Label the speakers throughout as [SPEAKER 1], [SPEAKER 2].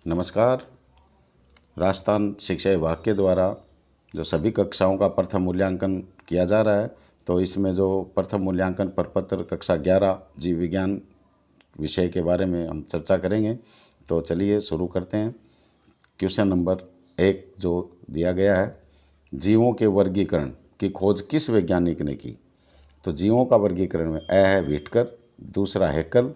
[SPEAKER 1] नमस्कार। राजस्थान शिक्षा विभाग के द्वारा जो सभी कक्षाओं का प्रथम मूल्यांकन किया जा रहा है, तो इसमें जो प्रथम मूल्यांकन प्रपत्र कक्षा 11 जीव विज्ञान विषय के बारे में हम चर्चा करेंगे। तो चलिए शुरू करते हैं। क्वेश्चन नंबर 1 जो दिया गया है, जीवों के वर्गीकरण की खोज किस वैज्ञानिक ने की? तो जीवों का वर्गीकरण में ए है व्हिटकर, दूसरा हैकल,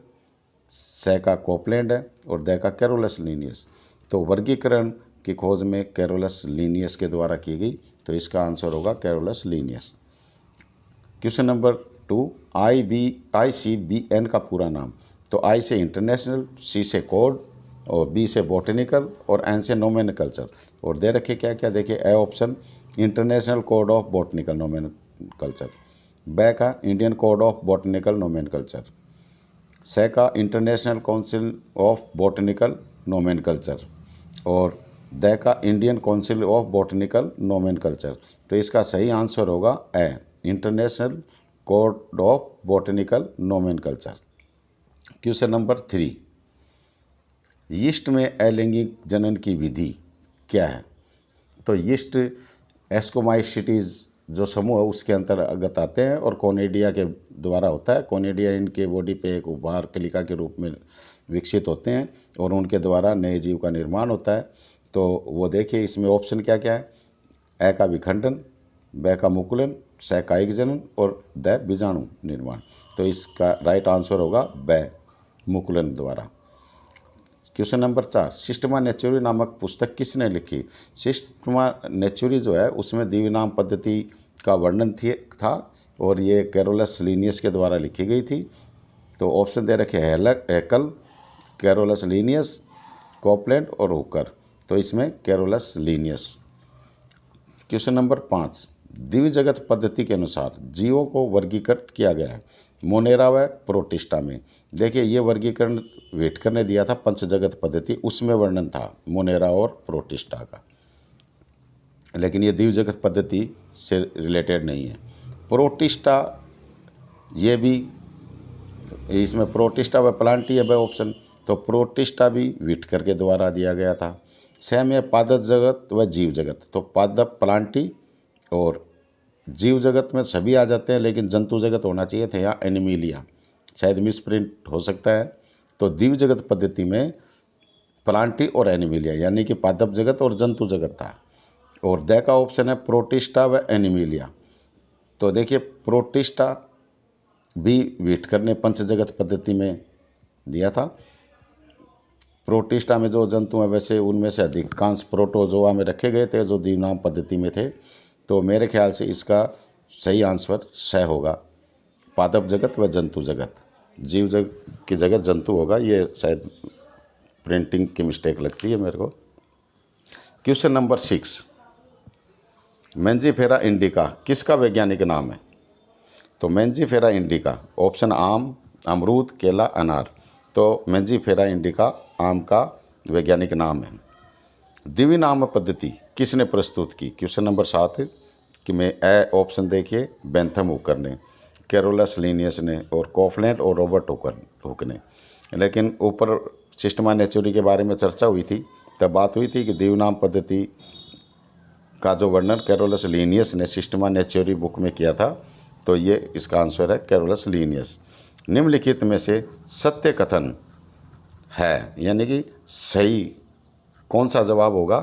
[SPEAKER 1] से का कोपलैंड है और द का कैरोलस लीनियस। तो वर्गीकरण की खोज में कैरोलस लीनियस के द्वारा की गई, तो इसका आंसर होगा Carolus Linnaeus. Question number 2, ICBN का पूरा नाम? तो आई से इंटरनेशनल, सी से कोड और बी से बॉटनिकल और एन से नोमेनकल्चर। और दे रखे क्या क्या, देखिए A option international code of botanical nomenclature, B का Indian code of botanical nomenclature, C का international council of botanical nomenclature और द का Indian council of botanical nomenclature. तो इसका सही आंसर होगा A, international code of botanical nomenclature. Question number 3, yeast में अलैंगिक जनन की विधि क्या है? तो यीस्ट एस्कोमाइसिटीज जो समूह है उसके अंतर्गत आते हैं और कोनेडिया के द्वारा होता है। कोनेडिया इनके बॉडी पे एक उभार कलिका के रूप में विकसित होते हैं और उनके द्वारा नए जीव का निर्माण होता है। तो वो देखिए इसमें ऑप्शन क्या क्या है, ए का विखंडन, बे का मुकुलन, से का एक जनन और द बीजाणु निर्माण। तो इसका राइट आंसर होगा बे, मुकुलन द्वारा। क्वेश्चन नंबर 4, सिस्टमा नेचुरी नामक पुस्तक किसने लिखी? सिस्टमा नेचुरी जो है उसमें द्विनाम पद्धति का वर्णन था और ये कैरोलस लीनियस के द्वारा लिखी गई थी। तो ऑप्शन दे रखे हैकल, कैरोलस लीनियस, कोपलैंड और हुकर। तो इसमें Carolus Linnaeus. Question number 5, Divya जगत पद्धति के अनुसार जीवों को वर्गीकृत किया गया है मोनेरा व प्रोटिस्टा में। देखिए ये वर्गीकरण व्हिटकर ने दिया था पंच जगत पद्धति, उसमें वर्णन था मोनेरा और प्रोटिस्टा का, लेकिन ये दिव्य जगत पद्धति से रिलेटेड नहीं है। प्रोटिस्टा ये भी, इसमें प्रोटिस्टा व प्लांटी है ऑप्शन, तो प्रोटिस्टा भी व्हिटकर के द्वारा दिया गया था। सेम है पादप जगत व जीव जगत, तो पादप प्लांटी और जीव जगत में सभी आ जाते हैं, लेकिन जंतु जगत होना चाहिए था या एनिमिलिया, शायद मिसप्रिंट हो सकता है। तो दिव्य जगत पद्धति में प्लांटी और एनिमिलिया यानी कि पादप जगत और जंतु जगत था। और द का ऑप्शन है प्रोटिस्टा व एनिमिलिया। तो देखिए प्रोटिस्टा भी व्हिटकर ने पंच जगत पद्धति में दिया था। प्रोटिस्टा में जो जंतु हैं वैसे उनमें से अधिकांश प्रोटोजोआ में रखे गए थे जो द्विनाम पद्धति में थे। तो मेरे ख्याल से इसका सही आंसर स होगा, पादप जगत व जंतु जगत। जीव जगत की जगह जंतु होगा, ये शायद प्रिंटिंग की मिस्टेक लगती है मेरे को। क्वेश्चन नंबर 6, मेंजीफेरा इंडिका किसका वैज्ञानिक नाम है? तो मेंजीफेरा इंडिका ऑप्शन आम, अमरूद, केला, अनार। तो मेंजीफेरा इंडिका आम का वैज्ञानिक नाम है। दिव्य नाम पद्धति किसने प्रस्तुत की? क्वेश्चन नंबर 7 कि मैं ए ऑप्शन देखिए बेंथम हुकर ने, कैरोलस लीनियस ने और कोपलैंड और रॉबर्ट हुक ने। लेकिन ऊपर सिस्टमा नेचुरी के बारे में चर्चा हुई थी, तब बात हुई थी कि दिव्य नाम पद्धति का जो वर्णन कैरोलस लीनियस ने सिस्टमा नेचुरी बुक में किया था। तो ये इसका आंसर है कैरोलस लीनियस। निम्नलिखित में से सत्य कथन है यानी कि सही कौन सा जवाब होगा?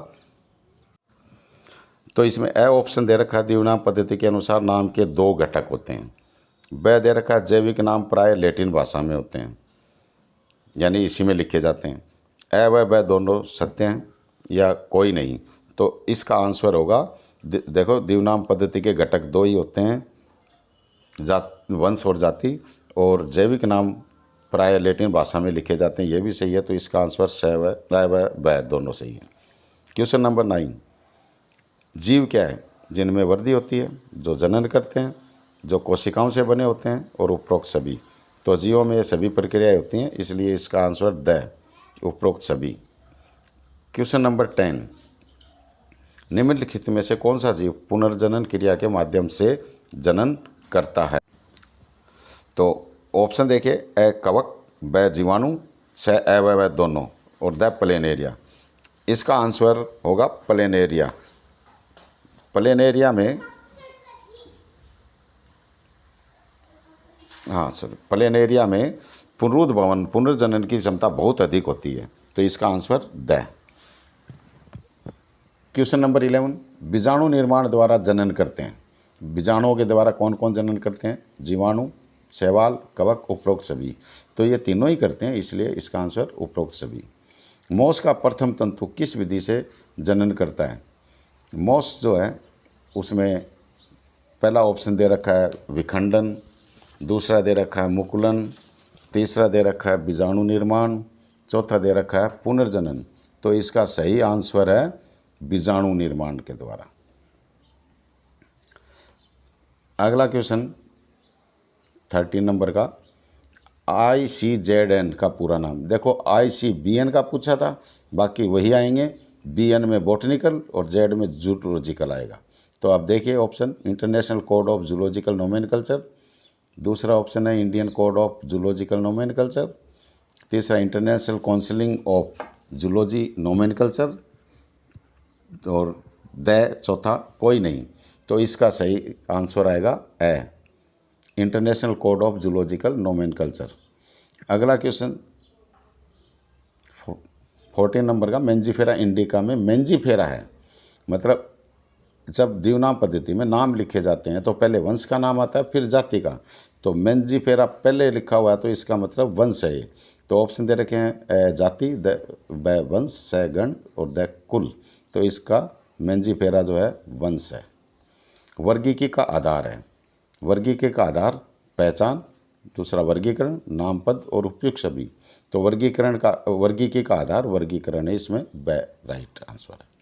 [SPEAKER 1] तो इसमें ए ऑप्शन दे रखा है द्विनाम पद्धति के अनुसार नाम के 2 घटक होते हैं। ब दे रखा है जैविक नाम प्राय लैटिन भाषा में होते हैं यानी इसी में लिखे जाते हैं। ए व ब दोनों सत्य हैं या कोई नहीं? तो इसका आंसर होगा देखो द्विनाम पद्धति के घटक 2 ही होते हैं, वंश और जाति, और जैविक नाम प्राय लैटिन भाषा में लिखे जाते हैं, ये भी सही है। तो इसका आंसर स व ब दोनों सही है। क्वेश्चन नंबर 9, जीव क्या है जिनमें वृद्धि होती है, जो जनन करते हैं, जो कोशिकाओं से बने होते हैं और उपरोक्त सभी। तो जीवों में ये सभी प्रक्रियाएं होती हैं, इसलिए इसका आंसर द, उपरोक्त सभी। क्वेश्चन नंबर 10, निम्नलिखित में से कौन सा जीव पुनर्जनन क्रिया के माध्यम से जनन करता है? तो ऑप्शन देखिए ए कवक, ब जीवाणु, से ए व दोनों और द प्लेनेरिया। इसका आंसर होगा प्लेन एरिया। प्लेन एरिया में, हाँ सर, प्लेन एरिया में पुनरुद्भवन पुनर्जनन की क्षमता बहुत अधिक होती है, तो इसका आंसर द। क्वेश्चन नंबर 11, बीजाणु निर्माण द्वारा जनन करते हैं। बीजाणुओं के द्वारा कौन कौन जनन करते हैं? जीवाणु, शैवाल, कवक, उपरोक्त सभी। तो ये तीनों ही करते हैं, इसलिए इसका आंसर उपरोक्त सभी। मौस का प्रथम तंतु किस विधि से जनन करता है? मौस जो है उसमें पहला ऑप्शन दे रखा है विखंडन, दूसरा दे रखा है मुकुलन, तीसरा दे रखा है बीजाणु निर्माण, चौथा दे रखा है पुनर्जनन। तो इसका सही आंसर है बीजाणु निर्माण के द्वारा। अगला क्वेश्चन 13 नंबर का, ICZN का पूरा नाम। देखो ICBN का पूछा था, बाकी वही आएंगे। BN में बॉटनिकल और Z में जूलॉजिकल आएगा। तो आप देखिए option, international code of zoological nomenclature, दूसरा ऑप्शन है Indian code of zoological nomenclature, तीसरा international counselling of zoology nomenclature, और द चौथा कोई नहीं। तो इसका सही आंसर आएगा A, international code of zoological nomenclature. अगला क्वेश्चन 14 नंबर का, मेंजीफेरा इंडिका में मेंजीफेरा है, मतलब जब द्विनाम पद्धति में नाम लिखे जाते हैं तो पहले वंश का नाम आता है फिर जाति का। तो मेंजीफेरा पहले लिखा हुआ है तो इसका मतलब वंश है ये। तो ऑप्शन दे रखे हैं जाति, द वंश, स गण और द कुल। तो इसका मेंजीफेरा जो है वंश है। वर्गीकी का आधार है। वर्गीकी का आधार पहचान, दूसरा वर्गीकरण, नामपद और उपयुक्त सभी। तो वर्गीकी का आधार वर्गीकरण है, इसमें राइट आंसर है।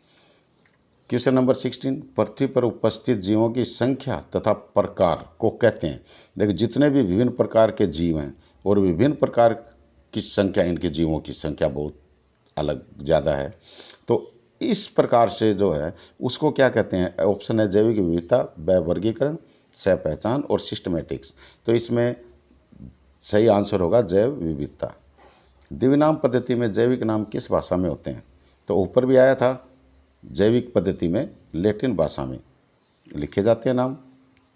[SPEAKER 1] क्वेश्चन नंबर 16, पृथ्वी पर उपस्थित जीवों की संख्या तथा प्रकार को कहते हैं। देखिए जितने भी विभिन्न प्रकार के जीव हैं और विभिन्न प्रकार की संख्या, इनके जीवों की संख्या बहुत अलग ज़्यादा है, तो इस प्रकार से जो है उसको क्या कहते हैं? ऑप्शन है जैविक विविधता, व वर्गीकरण, सह पहचान और सिस्टमेटिक्स। तो इसमें सही आंसर होगा जैव विविधता। द्विनाम पद्धति में जैविक नाम किस भाषा में होते हैं? तो ऊपर भी आया था, जैविक पद्धति में लैटिन भाषा में लिखे जाते हैं नाम।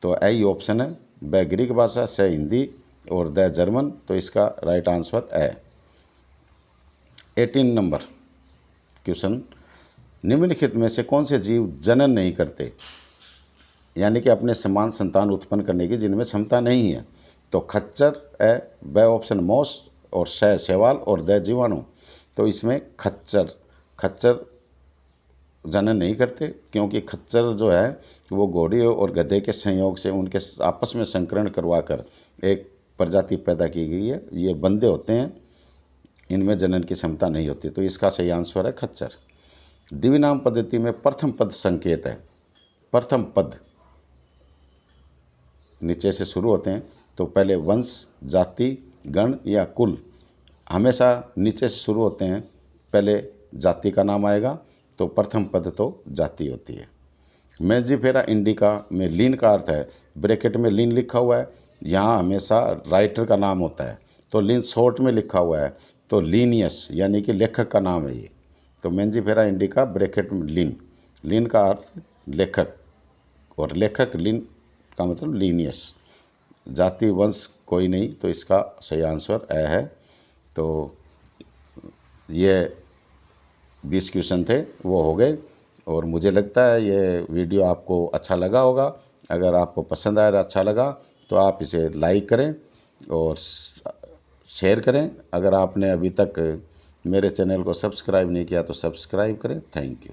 [SPEAKER 1] तो यही ऑप्शन है, ब ग्रीक भाषा, स हिंदी और द जर्मन। तो इसका राइट आंसर है 18 नंबर क्वेश्चन, निम्नलिखित में से कौन से जीव जनन नहीं करते, यानी कि अपने समान संतान उत्पन्न करने की जिनमें क्षमता नहीं है? तो खच्चर है, ब ऑप्शन मौस और स शैवाल और द जीवाणु। तो इसमें खच्चर जनन नहीं करते, क्योंकि खच्चर जो है वो घोड़ी और गधे के संयोग से उनके आपस में संकरण करवाकर एक प्रजाति पैदा की गई है। ये बंदे होते हैं, इनमें जनन की क्षमता नहीं होती। तो इसका सही आंसर है खच्चर। द्विनाम पद्धति में प्रथम पद संकेत है। प्रथम पद नीचे से शुरू होते हैं, तो पहले वंश, जाति, गण या कुल, हमेशा नीचे से शुरू होते हैं, पहले जाति का नाम आएगा। तो प्रथम पद तो जाति होती है। मेंजीफेरा इंडिका में लीन का अर्थ है, ब्रैकेट में लीन लिखा हुआ है, यहाँ हमेशा राइटर का नाम होता है। तो लीन शॉर्ट में लिखा हुआ है, तो लीनियस यानी कि लेखक का नाम है ये। तो मेंजीफेरा इंडिका ब्रैकेट में लीन का अर्थ लेखक, और लेखक लीन का मतलब लीनियस। जाति वंश कोई नहीं, तो इसका सही आंसर ए है। तो ये 20 क्वेश्चन थे, वो हो गए। और मुझे लगता है ये वीडियो आपको अच्छा लगा होगा। अगर आपको पसंद आया, अच्छा लगा, तो आप इसे लाइक करें और शेयर करें। अगर आपने अभी तक मेरे चैनल को सब्सक्राइब नहीं किया तो सब्सक्राइब करें। Thank you.